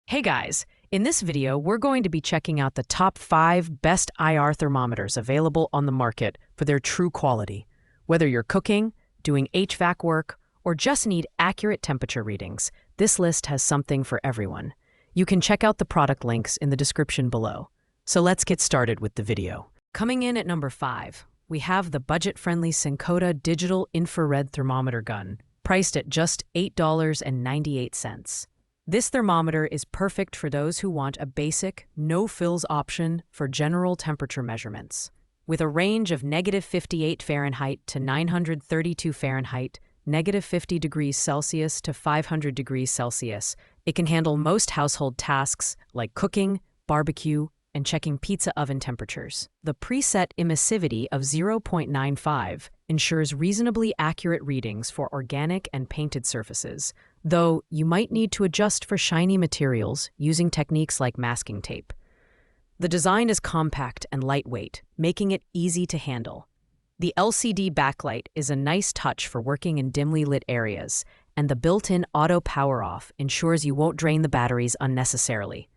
Hey guys, in this video, we're going to be checking out the top 5 best IR thermometers available on the market for their true quality. Whether you're cooking, doing HVAC work, or just need accurate temperature readings, this list has something for everyone. You can check out the product links in the description below. So let's get started with the video. Coming in at number 5, we have the budget-friendly Syncota Digital Infrared Thermometer Gun, priced at just $8.98. This thermometer is perfect for those who want a basic, no-frills option for general temperature measurements. With a range of -58 Fahrenheit to 932 Fahrenheit, -50 degrees Celsius to 500 degrees Celsius, it can handle most household tasks like cooking, barbecue, and checking pizza oven temperatures. The preset emissivity of 0.95 ensures reasonably accurate readings for organic and painted surfaces, though you might need to adjust for shiny materials using techniques like masking tape. The design is compact and lightweight, making it easy to handle. The LCD backlight is a nice touch for working in dimly lit areas, and the built-in auto power-off ensures you won't drain the batteries unnecessarily.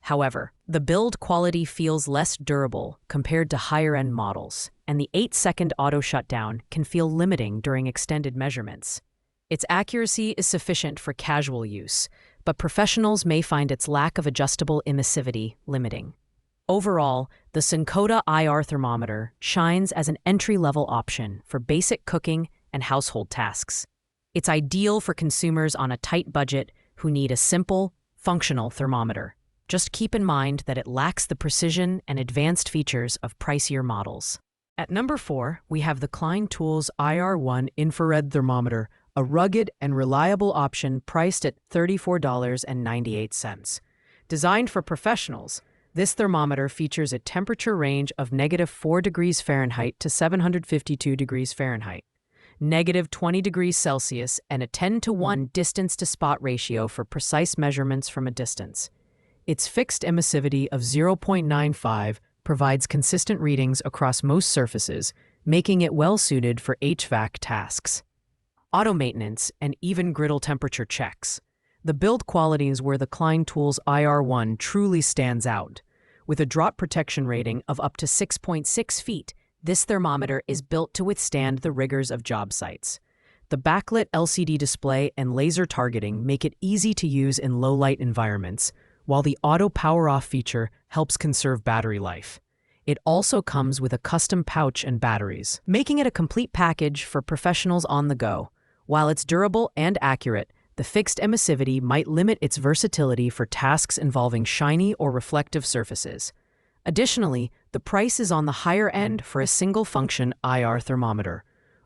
However, the build quality feels less durable compared to higher-end models, and the 8-second auto shutdown can feel limiting during extended measurements. Its accuracy is sufficient for casual use, but professionals may find its lack of adjustable emissivity limiting. Overall, the Syncota IR thermometer shines as an entry-level option for basic cooking and household tasks. It's ideal for consumers on a tight budget who need a simple, functional thermometer. Just keep in mind that it lacks the precision and advanced features of pricier models. At number 4, we have the Klein Tools IR1 Infrared Thermometer, a rugged and reliable option priced at $34.98. Designed for professionals, this thermometer features a temperature range of -4 degrees Fahrenheit to 752 degrees Fahrenheit, -20 degrees Celsius, and a 10-to-1 distance-to-spot ratio for precise measurements from a distance. Its fixed emissivity of 0.95 provides consistent readings across most surfaces, making it well-suited for HVAC tasks, auto maintenance, and even griddle temperature checks. The build quality is where the Klein Tools IR1 truly stands out. With a drop protection rating of up to 6.6 feet, this thermometer is built to withstand the rigors of job sites. The backlit LCD display and laser targeting make it easy to use in low-light environments, while the auto power-off feature helps conserve battery life. It also comes with a custom pouch and batteries, making it a complete package for professionals on the go. While it's durable and accurate, the fixed emissivity might limit its versatility for tasks involving shiny or reflective surfaces. Additionally, the price is on the higher end for a single-function IR thermometer.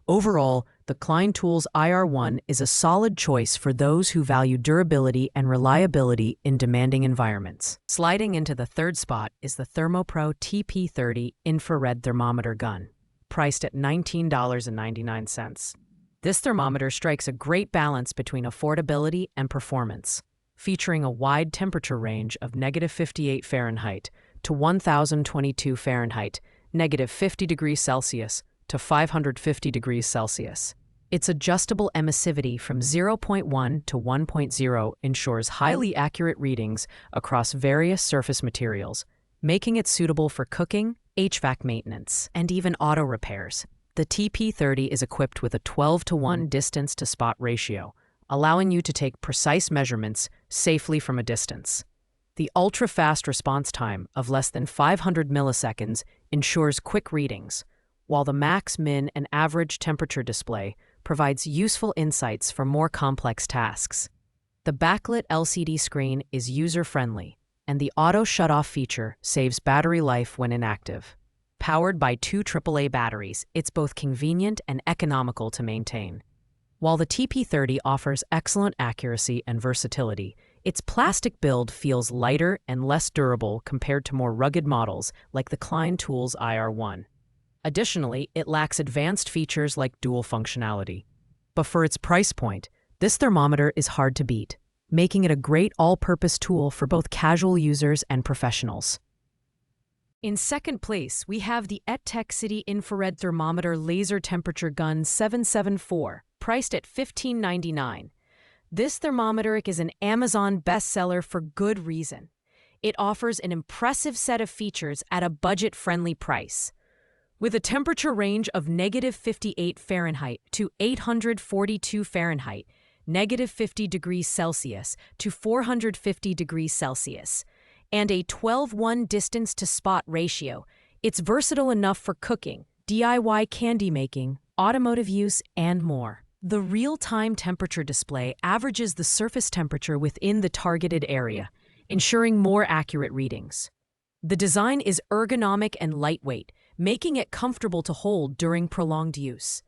Overall, the Klein Tools IR1 is a solid choice for those who value durability and reliability in demanding environments. Sliding into the third spot is the ThermoPro TP30 Infrared Thermometer Gun, priced at $19.99. This thermometer strikes a great balance between affordability and performance, featuring a wide temperature range of -58 Fahrenheit to 1022 Fahrenheit, -50 degrees Celsius to 550 degrees Celsius. Its adjustable emissivity from 0.1 to 1.0 ensures highly accurate readings across various surface materials, making it suitable for cooking, HVAC maintenance, and even auto repairs. The TP30 is equipped with a 12-to-1 distance-to-spot ratio, allowing you to take precise measurements safely from a distance. The ultra-fast response time of less than 500 milliseconds ensures quick readings, while the max, min, and average temperature display provides useful insights for more complex tasks. The backlit LCD screen is user-friendly, and the auto shut-off feature saves battery life when inactive. Powered by 2 AAA batteries, it's both convenient and economical to maintain. While the TP30 offers excellent accuracy and versatility, its plastic build feels lighter and less durable compared to more rugged models like the Klein Tools IR1. Additionally, it lacks advanced features like dual functionality. But for its price point, this thermometer is hard to beat, making it a great all-purpose tool for both casual users and professionals. In second place, we have the ETech City Infrared Thermometer Laser Temperature Gun 774, priced at $15.99. This thermometer is an Amazon bestseller for good reason. It offers an impressive set of features at a budget-friendly price. With a temperature range of -58 Fahrenheit to 842 Fahrenheit, -50 degrees Celsius to 450 degrees Celsius, and a 12:1 distance-to-spot ratio, it's versatile enough for cooking, DIY candy making, automotive use, and more. The real-time temperature display averages the surface temperature within the targeted area, ensuring more accurate readings. The design is ergonomic and lightweight, making it comfortable to hold during prolonged use.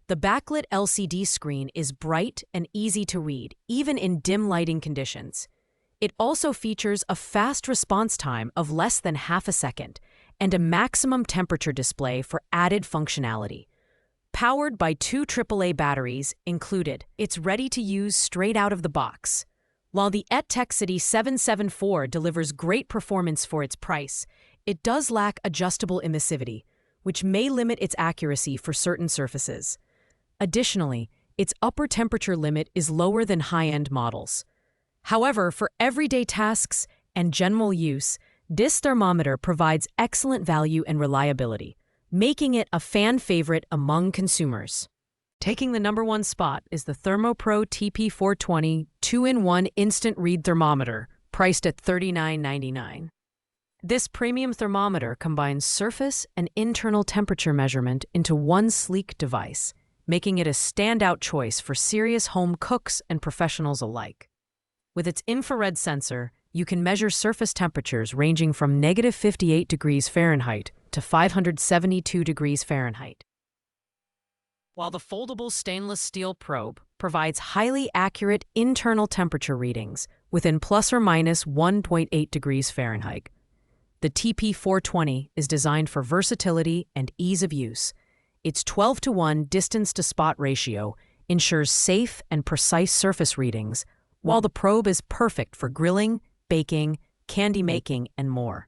The backlit LCD screen is bright and easy to read, even in dim lighting conditions. It also features a fast response time of less than half a second and a maximum temperature display for added functionality. Powered by 2 AAA batteries included, it's ready to use straight out of the box. While the Etexity 774 delivers great performance for its price, it does lack adjustable emissivity, which may limit its accuracy for certain surfaces. Additionally, its upper temperature limit is lower than high-end models. However, for everyday tasks and general use, this thermometer provides excellent value and reliability, making it a fan favorite among consumers. Taking the #1 spot is the Thermopro TP420 2-in-1 Instant Read Thermometer, priced at $39.99. This premium thermometer combines surface and internal temperature measurement into one sleek device, making it a standout choice for serious home cooks and professionals alike. With its infrared sensor, you can measure surface temperatures ranging from -58 degrees Fahrenheit to 572 degrees Fahrenheit. While the foldable stainless steel probe provides highly accurate internal temperature readings within plus or minus 1.8 degrees Fahrenheit, the TP420 is designed for versatility and ease of use. Its 12:1 distance-to-spot ratio ensures safe and precise surface readings, while the probe is perfect for grilling, baking, candy making, and more.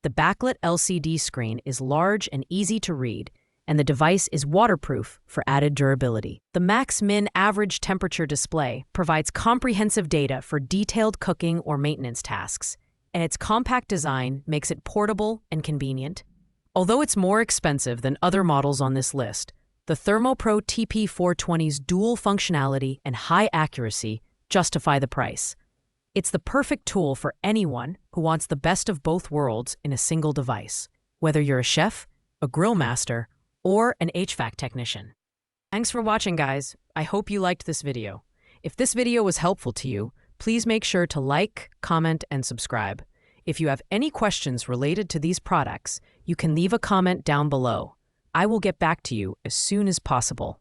The backlit LCD screen is large and easy to read, and the device is waterproof for added durability. The max-min average temperature display provides comprehensive data for detailed cooking or maintenance tasks, and its compact design makes it portable and convenient. Although it's more expensive than other models on this list, the Thermopro TP420's dual functionality and high accuracy justify the price. It's the perfect tool for anyone who wants the best of both worlds in a single device, whether you're a chef, a grill master, or an HVAC technician. Thanks for watching, guys. I hope you liked this video. If this video was helpful to you, please make sure to like, comment, and subscribe. If you have any questions related to these products, you can leave a comment down below. I will get back to you as soon as possible.